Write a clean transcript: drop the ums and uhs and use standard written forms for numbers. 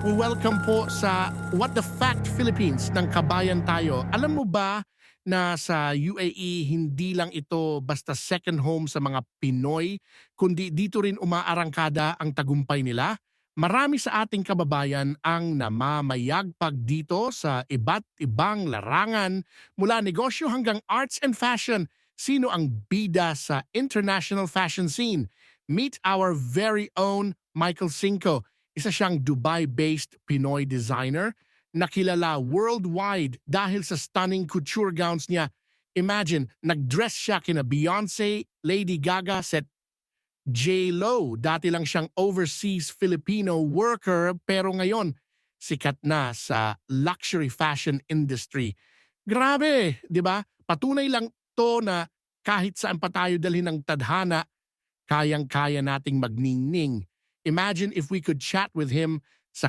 Welcome po sa What the Fact Philippines ng Kabayan Tayo. Alam mo ba na sa UAE hindi lang ito basta second home sa mga Pinoy, kundi dito rin umaarangkada ang tagumpay nila? Marami sa ating kababayan ang namamayagpag dito sa iba't ibang larangan, mula negosyo hanggang arts and fashion. Sino ang bida sa international fashion scene? Meet our very own Michael Cinco. Isa siyang Dubai-based Pinoy designer na kilala worldwide dahil sa stunning couture gowns niya. Imagine, nag-dress siya kina Beyonce, Lady Gaga, set J-Lo. Dati lang siyang overseas Filipino worker pero ngayon sikat na sa luxury fashion industry. Grabe, 'di ba? Patunay lang 'to na kahit saan pa tayo dalhin ng tadhana, kayang-kaya nating magningning. Imagine if we could chat with him sa